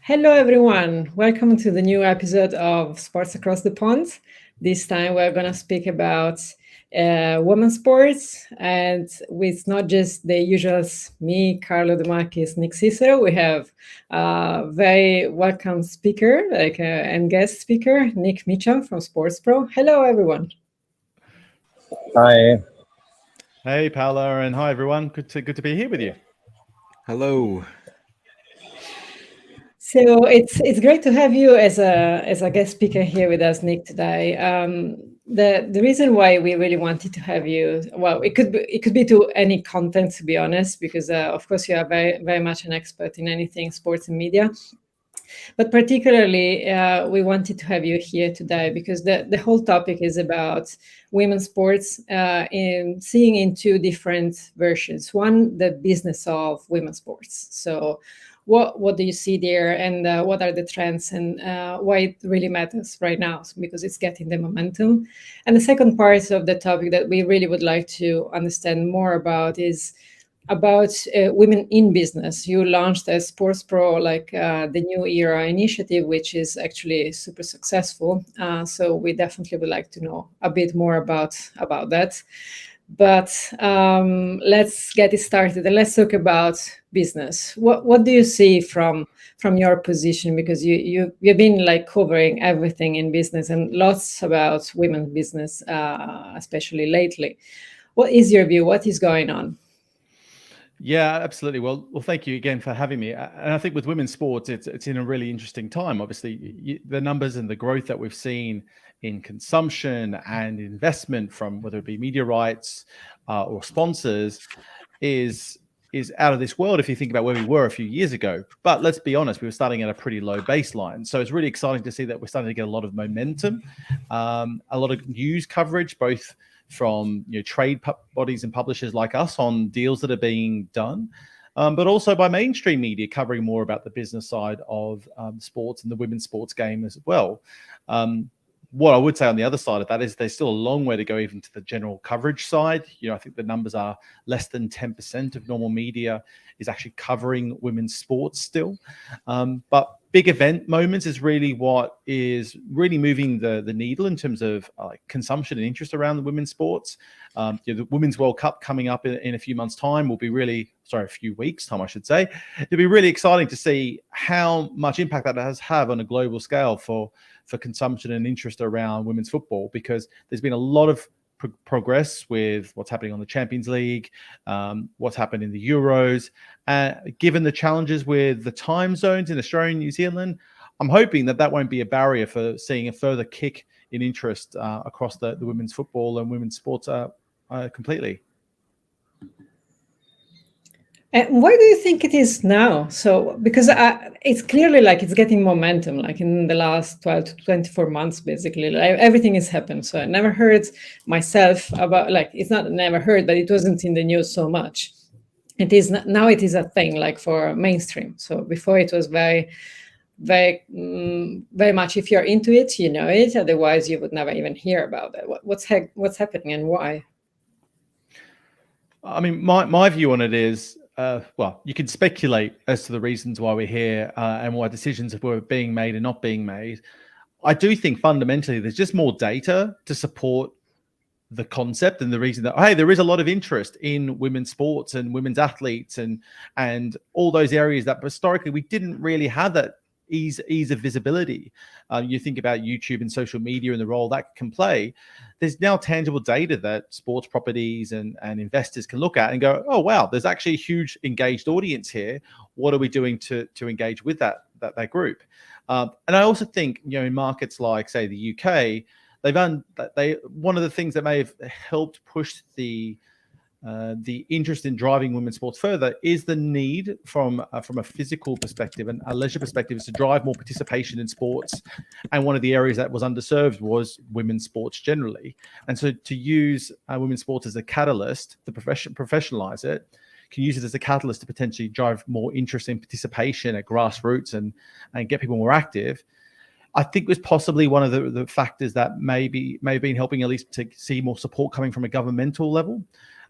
Hello, everyone. Welcome to the new episode of Sports Across the Pond. This time, we're going to speak about women's sports, and with not just the usuals, me, Carlo De Marquis, Nick Cicero. We have a very welcome speaker, and guest speaker, Nick Meacham from Sports Pro. Hello, everyone. Hi. Hey, Paolo, and hi, everyone. Good to be here with you. Hello. So it's great to have you as a guest speaker here with us, Nick, today. The reason why we really wanted to have you, well, it could be to any content, to be honest, because of course you are very much an expert in anything sports and media. But particularly, we wanted to have you here today because the whole topic is about women's sports, seeing in two different versions. One, the business of women's sports. So what do you see there, and what are the trends, and why it really matters right now, because it's getting the momentum. And the second part of the topic that we really would like to understand more about is about women in business. You launched as Sports Pro, the New Era initiative, which is actually super successful. So we definitely would like to know a bit more about that. But let's get it started and let's talk about business. What do you see from your position? Because you've been covering everything in business and lots about women's business, especially lately. What is your view? What is going on? Yeah, absolutely. Well, thank you again for having me. And I think with women's sports, it's in a really interesting time. Obviously, the numbers and the growth that we've seen in consumption and investment from whether it be media rights or sponsors is out of this world if you think about where we were a few years ago. But let's be honest, we were starting at a pretty low baseline. So it's really exciting to see that we're starting to get a lot of momentum, a lot of news coverage, both from trade bodies and publishers like us on deals that are being done, but also by mainstream media covering more about the business side of sports and the women's sports game as well. What I would say on the other side of that is there's still a long way to go even to the general coverage side. I think the numbers are less than 10% of normal media is actually covering women's sports still. But big event moments is really what is really moving the needle in terms of consumption and interest around the women's sports. The Women's World Cup coming up in a few months' time will be a few weeks' time, I should say. It'll be really exciting to see how much impact that has had on a global scale for consumption and interest around women's football, because there's been a lot of progress with what's happening on the Champions League, what's happened in the Euros. Given the challenges with the time zones in Australia and New Zealand, I'm hoping that won't be a barrier for seeing a further kick in interest across the women's football and women's sports completely. And why do you think it is now? So, because it's clearly it's getting momentum, in the last 12 to 24 months, basically. Everything has happened. So I never heard myself about, it's not never heard, but it wasn't in the news so much. It is now it is a thing, for mainstream. So before it was very, very, very much, if you're into it, you know it. Otherwise, you would never even hear about it. What's happening and why? I mean, my view on it is, you can speculate as to the reasons why we're here and why decisions were being made and not being made. I do think fundamentally there's just more data to support the concept and the reason that, hey, there is a lot of interest in women's sports and women's athletes and all those areas that historically we didn't really have that ease of visibility. You think about YouTube and social media and the role that can play. There's now tangible data that sports properties and investors can look at and go, oh wow, there's actually a huge engaged audience here. What are we doing to engage with that group? And I also think in markets like, say, the UK, one of the things that may have helped push the interest in driving women's sports further is the need from a physical perspective and a leisure perspective is to drive more participation in sports. And one of the areas that was underserved was women's sports generally. And so to use women's sports as a catalyst to professionalize it, can use it as a catalyst to potentially drive more interest in participation at grassroots and get people more active. I think was possibly one of the factors that may have been helping at least to see more support coming from a governmental level.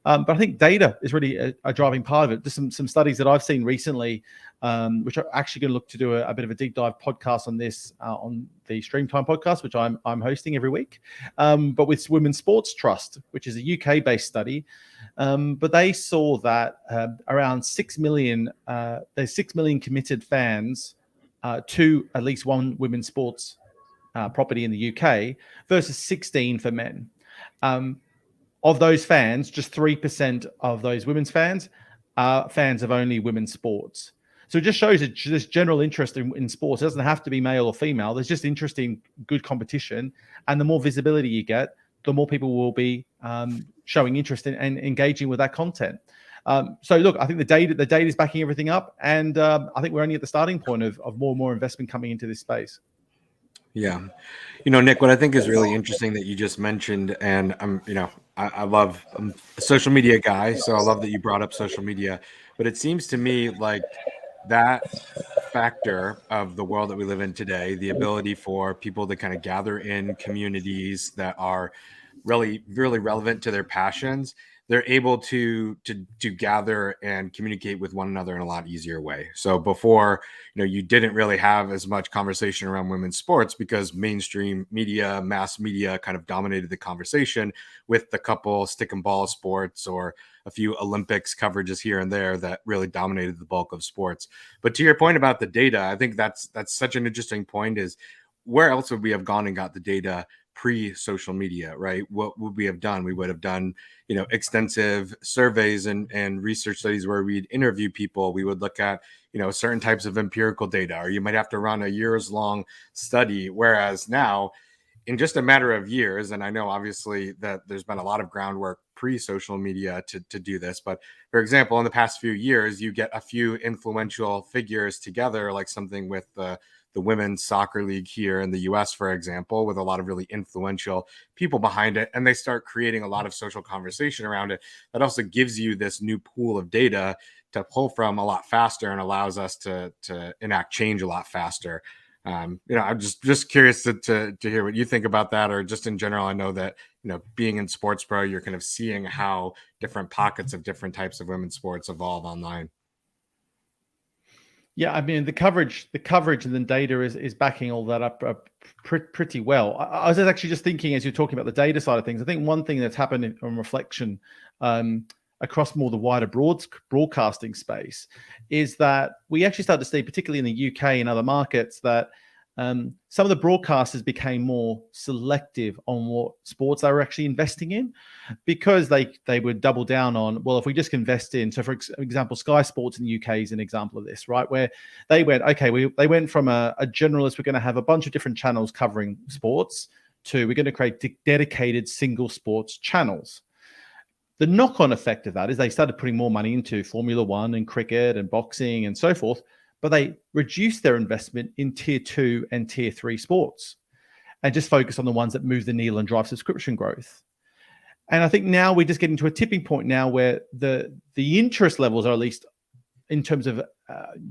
But I think data is really a driving part of it. Just some studies that I've seen recently, which are actually going to look to do a bit of a deep dive podcast on this on the Streamtime podcast, which I'm hosting every week. But with Women's Sports Trust, which is a UK-based study, but they saw that around 6 million, there's 6 million committed fans to at least one women's sports property in the UK versus 16 for men. Of those fans, just 3% of those women's fans are fans of only women's sports. So it just shows this general interest in sports. It doesn't have to be male or female. There's just interest in good competition. And the more visibility you get, the more people will be showing interest in and engaging with that content. So look, I think the data is backing everything up. And I think we're only at the starting point of more and more investment coming into this space. Yeah. Nick, what I think is really interesting that you just mentioned, and I'm a social media guy, so I love that you brought up social media, but it seems to me like that factor of the world that we live in today, the ability for people to kind of gather in communities that are really, really relevant to their passions, they're able to gather and communicate with one another in a lot easier way. So before, you didn't really have as much conversation around women's sports because mainstream media, mass media kind of dominated the conversation with the couple stick and ball sports or a few Olympics coverages here and there that really dominated the bulk of sports. But to your point about the data, I think that's such an interesting point, is where else would we have gone and got the data pre-social media, right? What would we have done? We would have done, extensive surveys and research studies where we'd interview people. We would look at, certain types of empirical data, or you might have to run a years-long study. Whereas now, in just a matter of years, and I know obviously that there's been a lot of groundwork pre-social media to do this, but for example, in the past few years, you get a few influential figures together, like something with the women's soccer league here in the US, for example, with a lot of really influential people behind it. And they start creating a lot of social conversation around it. That also gives you this new pool of data to pull from a lot faster and allows us to enact change a lot faster. I'm just curious to hear what you think about that, or just in general. I know that, being in sports pro, you're kind of seeing how different pockets of different types of women's sports evolve online. Yeah, I mean, the coverage and the data is backing all that up pretty well. I was actually just thinking, as you're talking about the data side of things, I think one thing that's happened on reflection across more the wider broadcasting space is that we actually started to see, particularly in the UK and other markets, that some of the broadcasters became more selective on what sports they were actually investing in, because they would double down on, well, if we just invest in, so for example, Sky Sports in the UK is an example of this, right? Where they went, okay, they went from a generalist, we're going to have a bunch of different channels covering sports, to we're going to create dedicated single sports channels. The knock-on effect of that is they started putting more money into Formula One and cricket and boxing and so forth, but they reduced their investment in tier 2 and tier 3 sports and just focus on the ones that move the needle and drive subscription growth. And I think now we're just getting to a tipping point now where the interest levels are, at least in terms of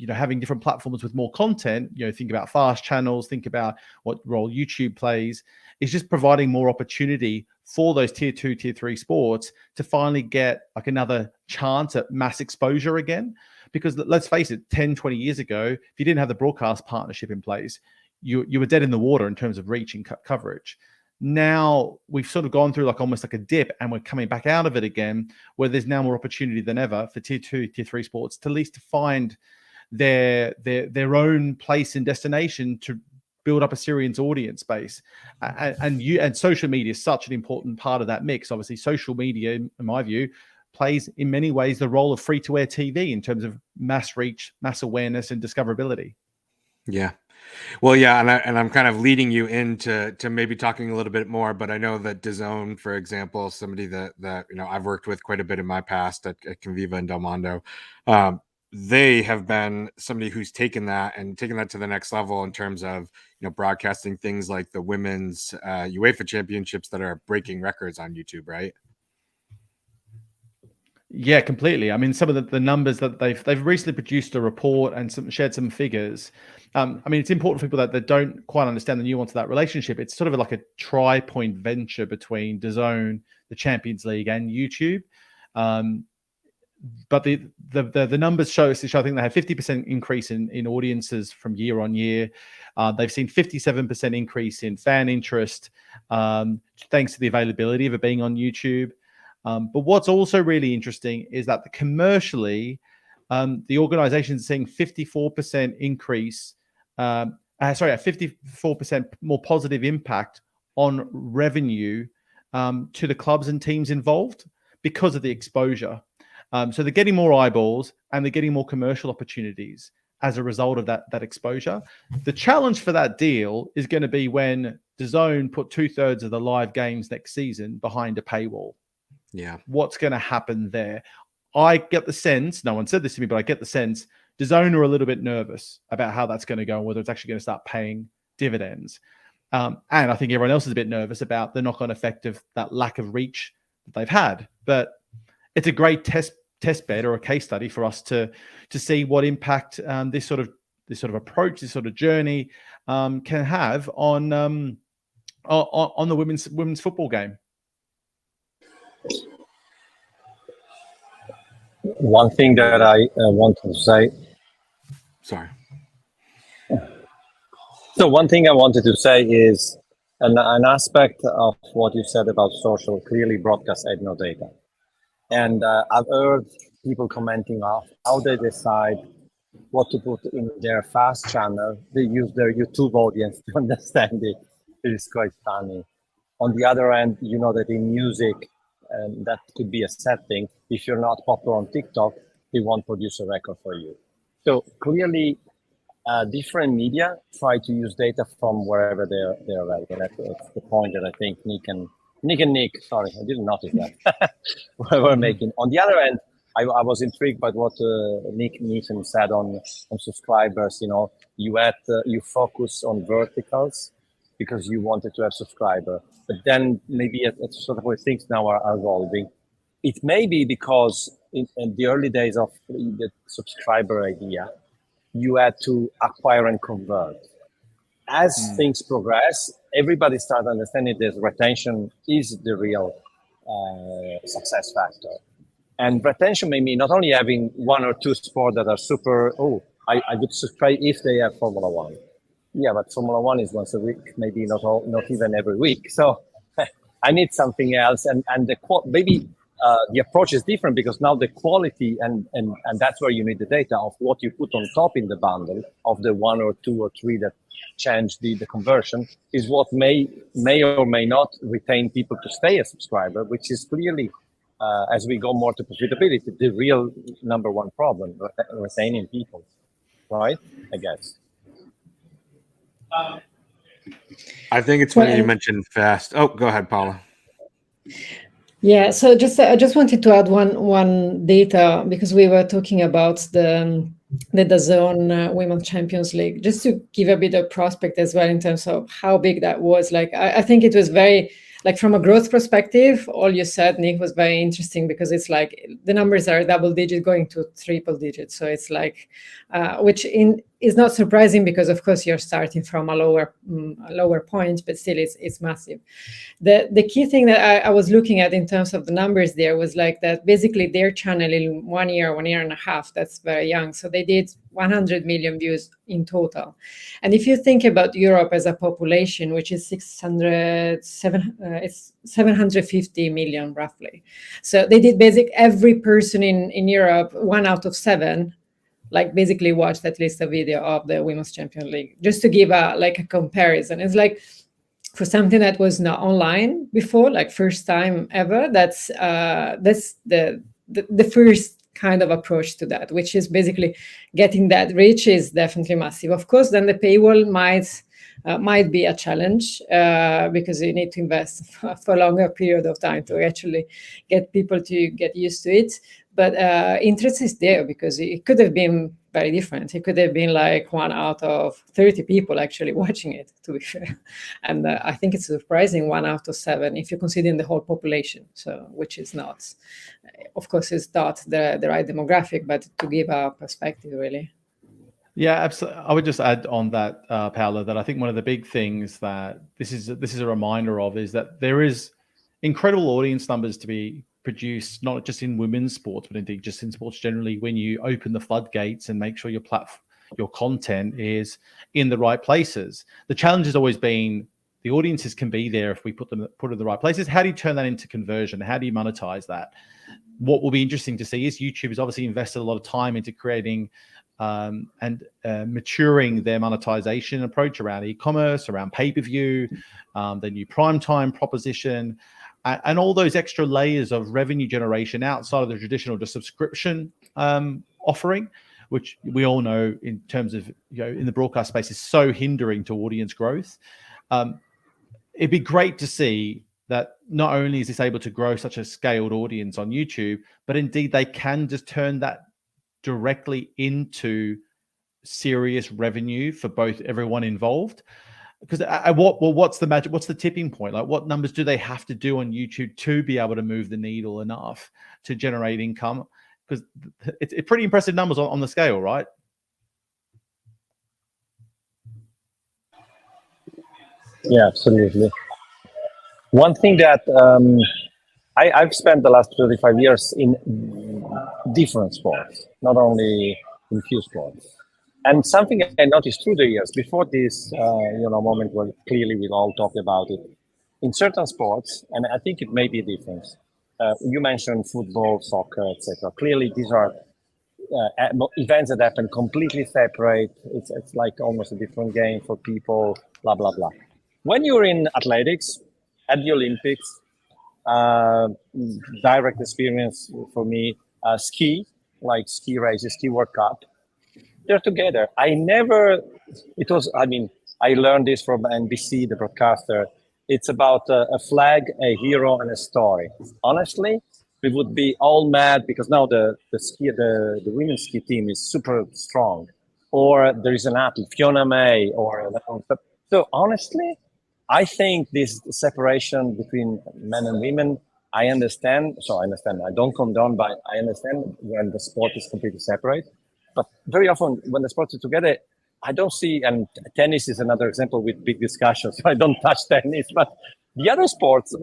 having different platforms with more content. Think about fast channels, think about what role YouTube plays, is just providing more opportunity for those tier 2, tier 3 sports to finally get like another chance at mass exposure again. Because let's face it, 10, 20 years ago, if you didn't have the broadcast partnership in place, you were dead in the water in terms of reach and coverage. Now we've sort of gone through almost like a dip, and we're coming back out of it again, where there's now more opportunity than ever for tier 2, tier 3 sports to at least find their own place and destination to build up a Syrian's audience base. And social media is such an important part of that mix. Obviously, social media, in my view, plays in many ways the role of free-to-air TV in terms of mass reach, mass awareness, and discoverability. Yeah. Well, yeah, and I'm kind of leading you into maybe talking a little bit more, but I know that DAZN, for example, somebody that I've worked with quite a bit in my past at Conviva and Del Mondo, they have been somebody who's taken that to the next level in terms of broadcasting things like the women's UEFA championships that are breaking records on YouTube, right? Yeah, completely. I mean, some of the numbers that they've recently produced a report and shared some figures. I mean, it's important for people that don't quite understand the nuance of that relationship. It's sort of like a tri-point venture between DAZN, the Champions League, and YouTube. But the numbers show, I think they had 50% increase in audiences from year on year. They've seen 57% increase in fan interest, thanks to the availability of it being on YouTube. But what's also really interesting is that commercially, the organization is seeing 54% increase, a 54% more positive impact on revenue to the clubs and teams involved because of the exposure. So they're getting more eyeballs and they're getting more commercial opportunities as a result of that exposure. The challenge for that deal is going to be when DAZN put 2/3 of the live games next season behind a paywall. Yeah. What's going to happen there? I get the sense, no one said this to me, but I get the sense DAZN are a little bit nervous about how that's going to go and whether it's actually going to start paying dividends. And I think everyone else is a bit nervous about the knock-on effect of that lack of reach that they've had. But it's a great test bed or a case study for us to see what impact this sort of approach, this sort of journey can have on the women's football game. One thing that I wanted to say. Sorry. So one thing I wanted to say is an aspect of what you said about social. Clearly, broadcast had no data. And I've heard people commenting on how they decide what to put in their fast channel. They use their YouTube audience to understand it. It is quite funny. On the other hand, you know that in music, that could be a setting. If you're not popular on TikTok, they won't produce a record for you. So clearly, different media try to use data from wherever they're relevant. That's the point that I think Nick, sorry, I didn't notice that, we're making. On the other end, I was intrigued by what Nick Neeson said on subscribers. You know, you focus on verticals because you wanted to have subscriber, but then maybe it's sort of where things now are evolving. It may be because in the early days of the subscriber idea, you had to acquire and convert. As things progress, everybody starts understanding that retention is the real success factor. And retention may mean not only having one or two sports that are super, I would subscribe if they have Formula One. Yeah, but Formula One is once a week, maybe not even every week. So I need something else. And maybe the approach is different because now the quality and that's where you need the data of what you put on top in the bundle of the one or two or three that change the conversion is what may or may not retain people to stay a subscriber, which is clearly, as we go more to profitability, the real number one problem, retaining people, right? I guess. I think it's when you mentioned fast. Oh, go ahead, Paula. Yeah, so I just wanted to add one data because we were talking about the DAZN Women's Champions League, just to give a bit of prospect as well in terms of how big that was. Like I think it was very, like from a growth perspective, all you said, Nick, was very interesting because it's like the numbers are double digit going to triple digit. So it's like, which is not surprising because of course you're starting from a lower point, but still it's massive. The key thing that I was looking at in terms of the numbers there was like that basically their channel in 1 year and a half, that's very young. So they did 100 million views in total. And if you think about Europe as a population, which is 750 million roughly. So they did every person in Europe, 1 out of 7, like basically watched at least a video of the Women's Champions League, just to give a comparison. It's like for something that was not online before, like first time ever, that's the first kind of approach to that, which is basically getting that reach is definitely massive. Of course, then the paywall might be a challenge because you need to invest for a longer period of time to actually get people to get used to it. But interest is there because it could have been very different. It could have been like 1 out of 30 people actually watching it, to be fair. And I think it's surprising 1 out of 7 if you're considering the whole population. So, which is not, of course, is not the right demographic, but to give a perspective, really. Yeah, absolutely. I would just add on that, Paola, that I think one of the big things that this is a reminder of is that there is incredible audience numbers to be produce, not just in women's sports, but indeed just in sports generally, when you open the floodgates and make sure your content is in the right places. The challenge has always been the audiences can be there if we put it in the right places. How do you turn that into conversion? How do you monetize that? What will be interesting to see is YouTube has obviously invested a lot of time into creating and maturing their monetization approach around e-commerce, around pay-per-view, the new primetime proposition, and all those extra layers of revenue generation outside of the traditional just subscription offering, which we all know in terms of, in the broadcast space is so hindering to audience growth. It'd be great to see that not only is this able to grow such a scaled audience on YouTube, but indeed they can just turn that directly into serious revenue for both everyone involved. Because what's the magic? What's the tipping point? Like, what numbers do they have to do on YouTube to be able to move the needle enough to generate income? Because it's pretty impressive numbers on the scale, right? Yeah, absolutely. One thing that I've spent the last 35 years in different sports, not only in few sports. And something I noticed through the years, before this moment where clearly we all talk about it, in certain sports, and I think it may be a difference. You mentioned football, soccer, etc. Clearly, these are events that happen completely separate. It's like almost a different game for people, blah, blah, blah. When you're in athletics, at the Olympics, direct experience for me, ski races, ski World Cup, they're together. I learned this from NBC, the broadcaster. It's about a flag, a hero, and a story. Honestly, we would be all mad because now the women's ski team is super strong, or there is an athlete, Fiona May, so honestly, I think this separation between men and women, I understand. I don't condone, but I understand when the sport is completely separate. But very often when the sports are together, I don't see, and tennis is another example with big discussions. So I don't touch tennis, but the other sports,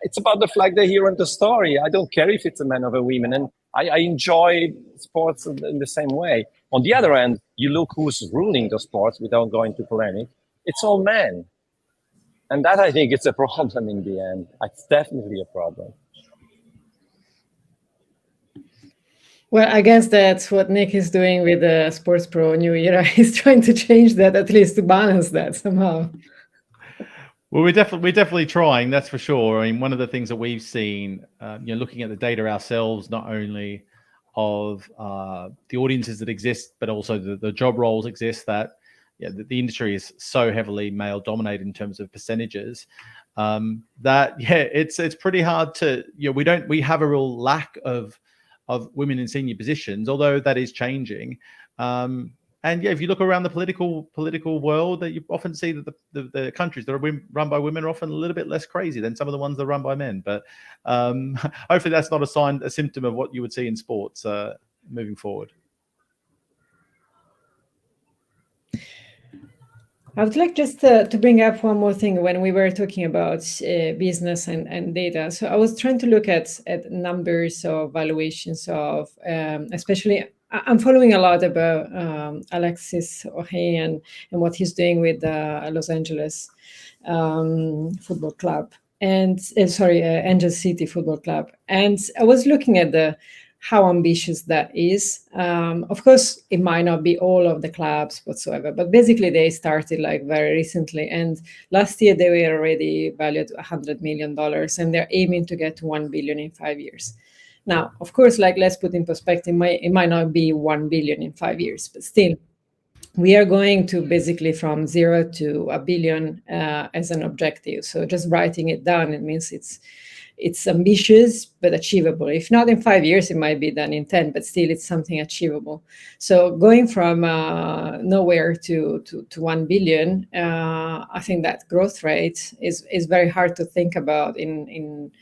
it's about the flag, the hero, and the story. I don't care if it's a man or a woman, and I enjoy sports in the same way. On the other end, you look who's ruling the sports without going to polemic. It's all men. And that, I think, it's a problem in the end. It's definitely a problem. Well, I guess that's what Nick is doing with the Sports Pro New Era. He's trying to change that, at least to balance that somehow. Well, we're definitely trying, that's for sure. I mean, one of the things that we've seen, looking at the data ourselves, not only of the audiences that exist, but also the job roles exist, that the industry is so heavily male dominated in terms of percentages, it's pretty hard to, we have a real lack of women in senior positions, although that is changing. And if you look around the political world, that you often see that the countries that are run by women are often a little bit less crazy than some of the ones that are run by men. But hopefully that's not a symptom of what you would see in sports moving forward. I would like just to bring up one more thing when we were talking about business and data. So I was trying to look at numbers of valuations of, especially, I'm following a lot about Alexis Ohey and what he's doing with Los Angeles Football Club and Angel City Football Club. And I was looking at how ambitious that is. Of course, it might not be all of the clubs whatsoever, but basically they started like very recently. And last year they were already valued $100 million and they're aiming to get to 1 billion in 5 years. Now, of course, like let's put in perspective, it might not be 1 billion in 5 years, but still, we are going to basically from 0 to 1 billion as an objective. So just writing it down, it means it's ambitious but achievable. If not in 5 years, it might be done in 10, but still it's something achievable. So going from nowhere to 1 billion, I think that growth rate is very hard to think about in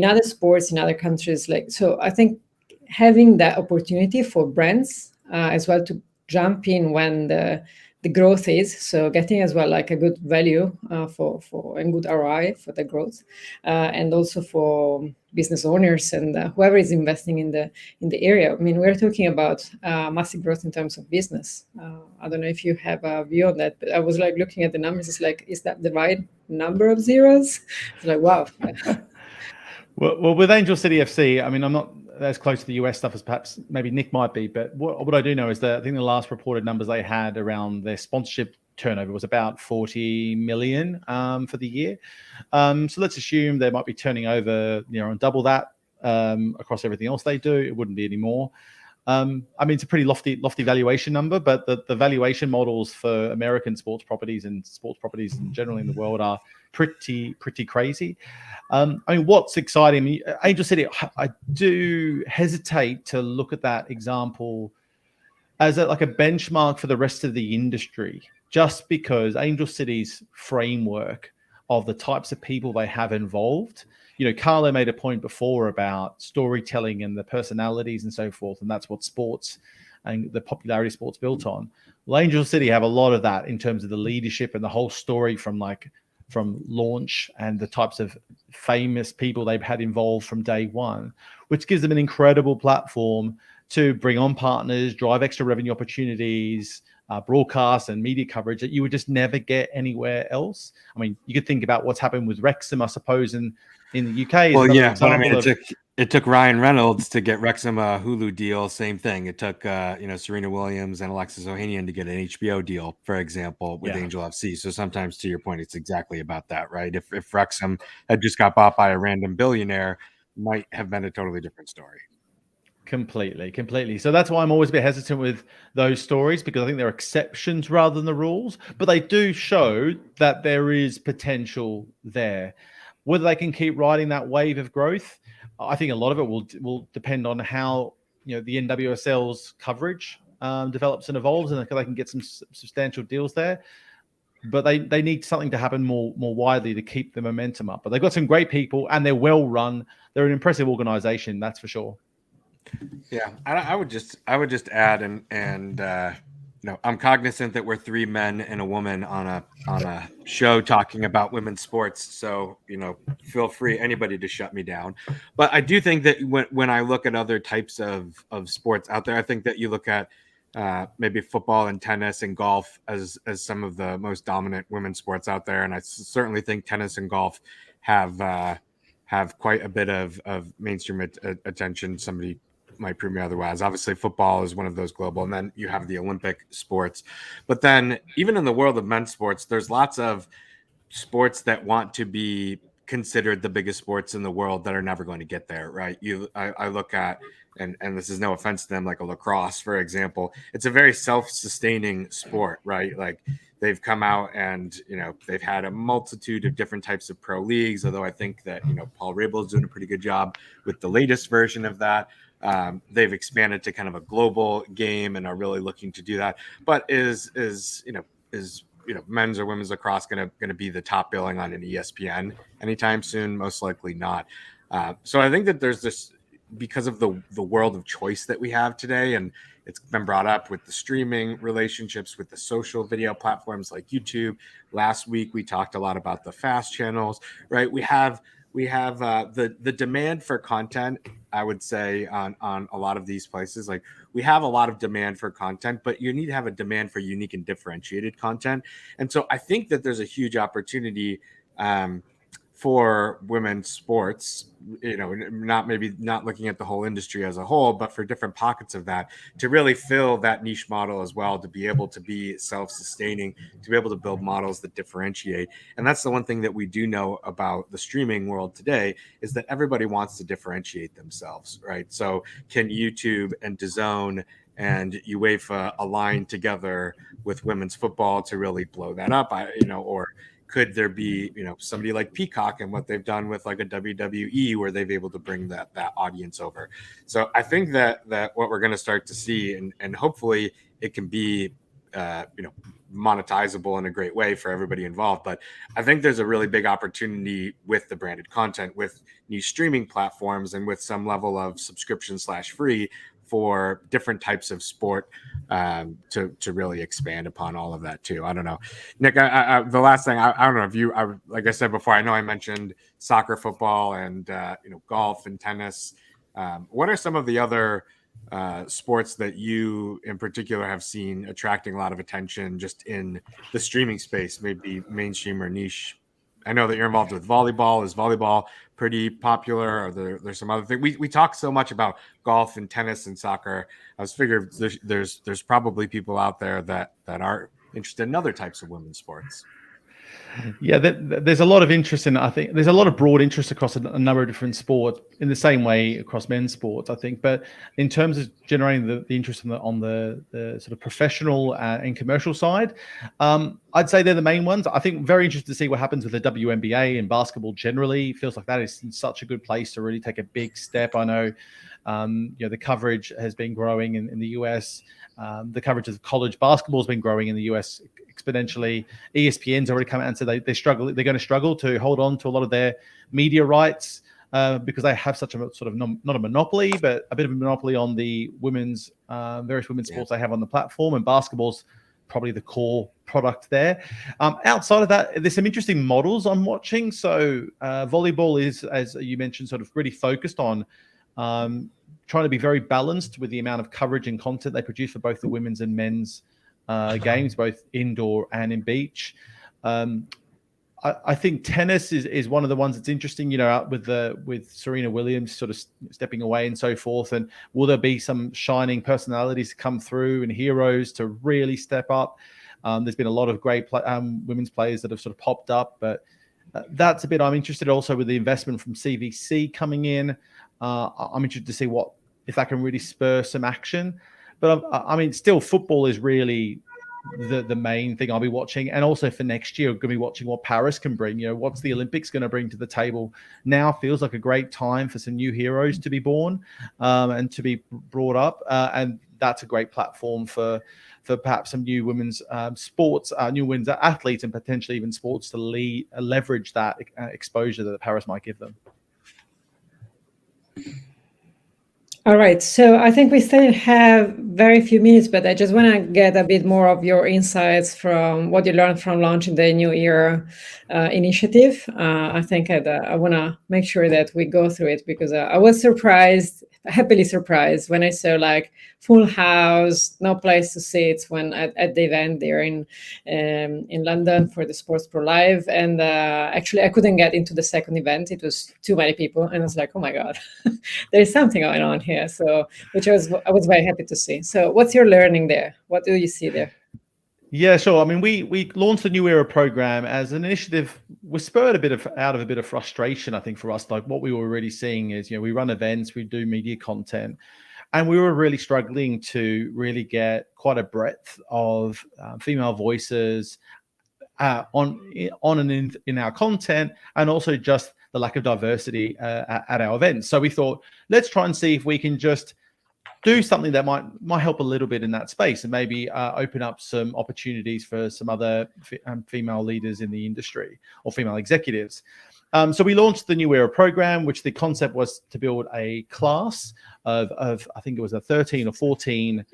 other sports, in other countries. So I think having that opportunity for brands as well to jump in when the the growth is. So getting as well like a good value for and good ROI for the growth, and also for business owners and whoever is investing in the area. I mean, we're talking about massive growth in terms of business. I don't know if you have a view on that, but I was like looking at the numbers. It's like, is that the right number of zeros? It's like, wow. Well, with Angel City FC, I mean, I'm not as close to the US stuff as perhaps maybe Nick might be, but what I do know is that I think the last reported numbers they had around their sponsorship turnover was about 40 million for the year. So let's assume they might be turning over, on double that across everything else they do. It wouldn't be any more. I mean, it's a pretty lofty valuation number, but the valuation models for American sports properties and sports properties generally in the world are pretty crazy. I mean, what's exciting me, Angel City, I do hesitate to look at that example as like a benchmark for the rest of the industry, just because Angel City's framework of the types of people they have involved. Carlo made a point before about storytelling and the personalities and so forth, and that's what sports and the popularity of sports built on. Well, Angel City have a lot of that in terms of the leadership and the whole story from launch and the types of famous people they've had involved from day one, which gives them an incredible platform to bring on partners, drive extra revenue opportunities, broadcast and media coverage that you would just never get anywhere else. I mean, you could think about what's happened with Wrexham, I suppose, in the UK. Well, yeah, but I mean, it took Ryan Reynolds to get Wrexham a Hulu deal. Same thing. It took Serena Williams and Alexis Ohanian to get an HBO deal, for example, with Angel FC. So sometimes, to your point, it's exactly about that, right? If Wrexham had just got bought by a random billionaire, might have been a totally different story. Completely. So that's why I'm always a bit hesitant with those stories, because I think they're exceptions rather than the rules, but they do show that there is potential there. Whether they can keep riding that wave of growth, I think a lot of it will depend on how the NWSL's coverage develops and evolves, and they can get some substantial deals there. But they need something to happen more widely to keep the momentum up. But they've got some great people, and they're well run. They're an impressive organization, that's for sure. Yeah, I would just add, and I'm cognizant that we're three men and a woman on a show talking about women's sports. So feel free, anybody, to shut me down. But I do think that when I look at other types of sports out there, I think that you look at maybe football and tennis and golf as some of the most dominant women's sports out there, and I certainly think tennis and golf have quite a bit of mainstream attention. Somebody might prove me otherwise. Obviously, football is one of those global, and then you have the Olympic sports. But then even in the world of men's sports, there's lots of sports that want to be considered the biggest sports in the world that are never going to get there, right? I look at, and this is no offense to them, like a lacrosse, for example. It's a very self-sustaining sport, right? Like they've come out and they've had a multitude of different types of pro leagues, although I think that Paul Rabel is doing a pretty good job with the latest version of that. They've expanded to kind of a global game and are really looking to do that. But is men's or women's lacrosse going to be the top billing on an ESPN anytime soon? Most likely not. So I think that there's this, because of the world of choice that we have today, and it's been brought up with the streaming relationships with the social video platforms like YouTube. Last week we talked a lot about the fast channels, right? We have the demand for content, I would say, on a lot of these places. Like we have a lot of demand for content, but you need to have a demand for unique and differentiated content. And so I think that there's a huge opportunity for women's sports, not looking at the whole industry as a whole, but for different pockets of that, to really fill that niche model as well, to be able to be self-sustaining, to be able to build models that differentiate. And that's the one thing that we do know about the streaming world today, is that everybody wants to differentiate themselves, right? So can YouTube and DAZN and UEFA align together with women's football to really blow that up? Or could there be, somebody like Peacock and what they've done with like a WWE, where they've able to bring that audience over? So I think that what we're going to start to see, and hopefully it can be, monetizable in a great way for everybody involved. But I think there's a really big opportunity with the branded content, with new streaming platforms, and with some level of subscription /free for different types of sport to really expand upon all of that too. I don't know, Nick. The last thing I don't know if you, like I said before, I know I mentioned soccer, football, and golf and tennis. What are some of the other sports that you in particular have seen attracting a lot of attention just in the streaming space, maybe mainstream or niche? I know that you're involved with volleyball. Is volleyball pretty popular? Or there's some other thing? We talk so much about golf and tennis and soccer. I was figured there's probably people out there that are interested in other types of women's sports. Yeah, there's a lot of interest in. I think there's a lot of broad interest across a number of different sports in the same way across men's sports, I think. But in terms of generating the interest on the sort of professional and commercial side, I'd say they're the main ones. I think very interested to see what happens with the WNBA and basketball generally. It feels like that is such a good place to really take a big step. I know, the coverage has been growing in the US. The coverage of college basketball has been growing in the US exponentially. ESPN's already come out and said they're going to struggle to hold on to a lot of their media rights because they have such a sort of not a monopoly, but a bit of a monopoly on the various women's sports they have on the platform, and basketball's probably the core product there. Outside of that, there's some interesting models I'm watching. So volleyball is, as you mentioned, sort of really focused on trying to be very balanced with the amount of coverage and content they produce for both the women's and men's games, both indoor and in beach. I think tennis is one of the ones that's interesting, with Serena Williams sort of stepping away and so forth. And will there be some shining personalities to come through and heroes to really step up? There's been a lot of great women's players that have sort of popped up, but that's a bit I'm interested also with the investment from CVC coming in. I'm interested to see if that can really spur some action. But I mean, still, football is really the main thing I'll be watching. And also for next year, I'm going to be watching what Paris can bring. What's the Olympics going to bring to the table? Now feels like a great time for some new heroes to be born and to be brought up. And that's a great platform for perhaps some new women's sports, new women's athletes, and potentially even sports to leverage that exposure that Paris might give them. All right, so I think we still have very few minutes, but I just want to get a bit more of your insights from what you learned from launching the New Year initiative. I think I want to make sure that we go through it because I was happily surprised when I saw like full house, no place to sit when at the event there in London for the Sports Pro Live. And actually I couldn't get into the second event. It was too many people. And I was like, oh my God, there's something going on here. So, I was very happy to see. So what's your learning there? What do you see there? Yeah, sure. I mean, we launched the New Era program as an initiative. We spurred out of a bit of frustration, I think, for us. Like what we were really seeing is, we run events, we do media content, and we were really struggling to really get quite a breadth of female voices on and in our content, and also just the lack of diversity at our events. So we thought, let's try and see if we can just do something that might help a little bit in that space and maybe open up some opportunities for some other female leaders in the industry or female executives. So we launched the New Era program, which the concept was to build a class of I think it was 13 or 14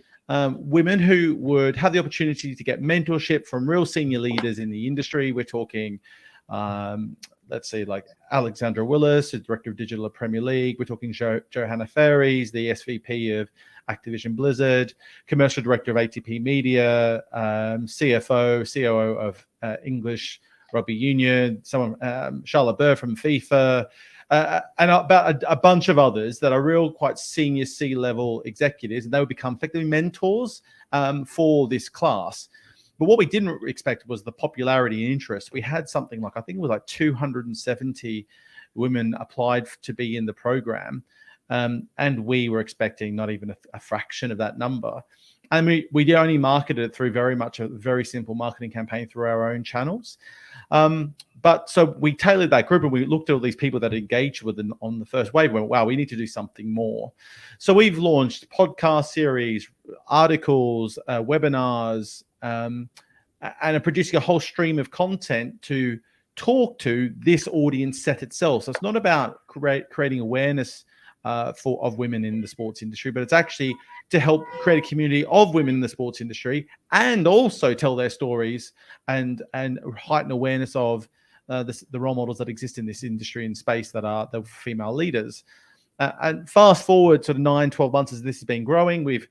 women who would have the opportunity to get mentorship from real senior leaders in the industry. We're talking, let's see, like Alexandra Willis, the Director of Digital at Premier League. We're talking Johanna Ferries, the SVP of Activision Blizzard, Commercial Director of ATP Media, CFO, COO of English Rugby Union, Charlotte Burr from FIFA, and about a bunch of others that are real quite senior C-level executives, and they would become effectively mentors for this class. But what we didn't expect was the popularity and interest. We had something like, I think it was like 270 women applied to be in the program. And we were expecting not even a fraction of that number. And we only marketed it through very much a very simple marketing campaign through our own channels. But so we tailored that group and we looked at all these people that engaged with them on the first wave and went, wow, we need to do something more. So we've launched podcast series, articles, webinars, and are producing a whole stream of content to talk to this audience set itself. So it's not about creating awareness of women in the sports industry, but it's actually to help create a community of women in the sports industry and also tell their stories and heighten awareness of the role models that exist in this industry and space that are the female leaders. And fast forward sort of 9-12 months as this has been growing, we've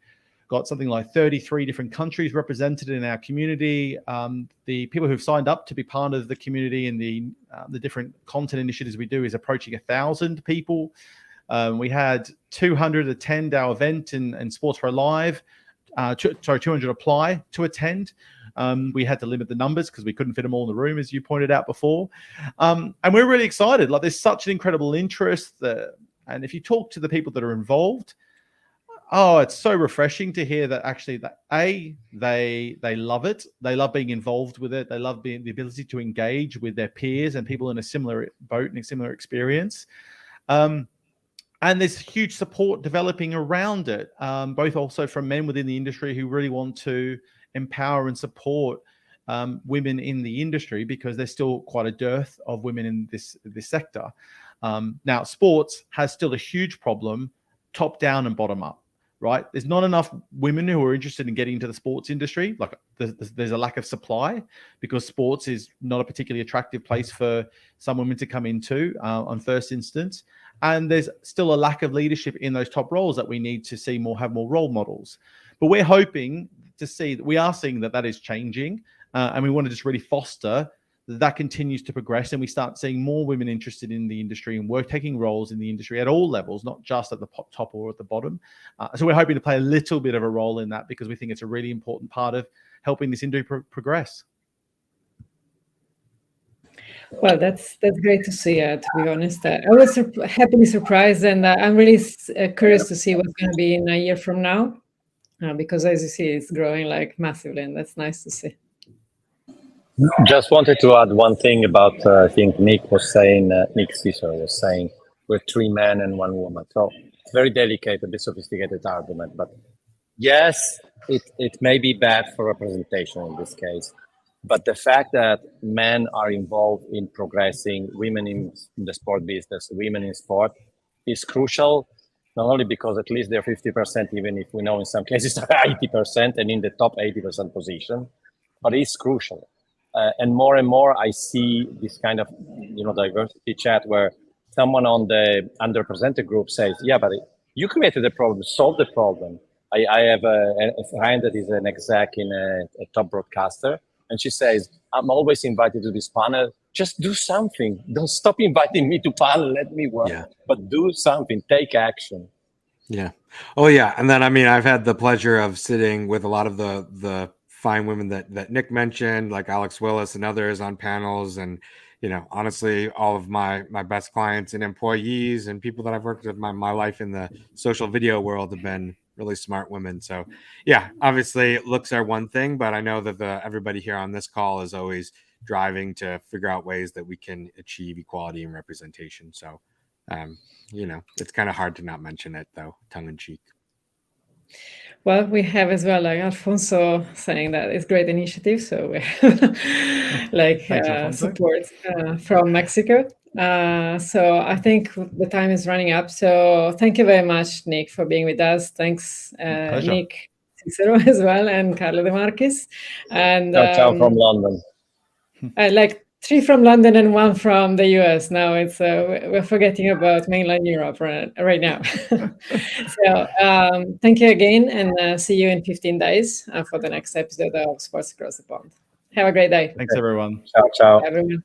got something like 33 different countries represented in our community. The people who've signed up to be part of the community and the different content initiatives we do is approaching 1,000 people. We had 200 attend our event in Sports Pro Live. 200 apply to attend. We had to limit the numbers because we couldn't fit them all in the room, as you pointed out before. And we're really excited. Like, there's such an incredible interest. And if you talk to the people that are involved, it's so refreshing to hear that actually that they love it. They love being involved with it. They love the ability to engage with their peers and people in a similar boat and a similar experience. And there's huge support developing around it, both also from men within the industry who really want to empower and support women in the industry, because there's still quite a dearth of women in this sector. Now, sports has still a huge problem, top down and bottom up, right? There's not enough women who are interested in getting into the sports industry. Like, there's a lack of supply because sports is not a particularly attractive place for some women to come into on first instance. And there's still a lack of leadership in those top roles that we need to see have more role models. But we're hoping to see that we are seeing that is changing. And we want to just really foster that continues to progress, and we start seeing more women interested in the industry and taking roles in the industry at all levels, not just at the top or at the bottom. So we're hoping to play a little bit of a role in that, because we think it's a really important part of helping this industry progress. Well, that's great to see. To be honest, I was happily surprised, and I'm really curious to see what's going to be in a year from now, because as you see, it's growing like massively, and that's nice to see. Just wanted to add one thing about, I think Nick Caesar was saying, we're 3 men and 1 woman. So it's very delicate, a bit sophisticated argument, but yes, it may be bad for representation in this case, but the fact that men are involved in progressing, women in the sport business, women in sport, is crucial, not only because at least they're 50%, even if we know in some cases they're 80% and in the top 80% position, but it's crucial. And more I see this kind of diversity chat where someone on the underrepresented group says, yeah, but you created the problem, solve the problem. I have a friend that is an exec in a top broadcaster, and she says, I'm always invited to this panel. Just do something. Don't stop inviting me to panel. Let me work. Yeah. But do something. Take action. Yeah. Oh, yeah. And then, I mean, I've had the pleasure of sitting with a lot of the fine women that Nick mentioned, like Alex Willis and others on panels. And, honestly, all of my best clients and employees and people that I've worked with my life in the social video world have been really smart women. So yeah, obviously looks are one thing, but I know that everybody here on this call is always driving to figure out ways that we can achieve equality and representation. So, it's kind of hard to not mention it though, tongue in cheek. Well, we have as well, like Alfonso saying that it's a great initiative. So we have support from Mexico. So I think the time is running up. So thank you very much, Nick, for being with us. Thanks, Nick Cicero as well, and Carlo De Marquis. And ciao from London. Like 3 from London and 1 from the US. Now it's we're forgetting about mainland Europe right now. So thank you again, and see you in 15 days for the next episode of Sports Across the Pond. Have a great day. Thanks, everyone. Ciao. Everyone.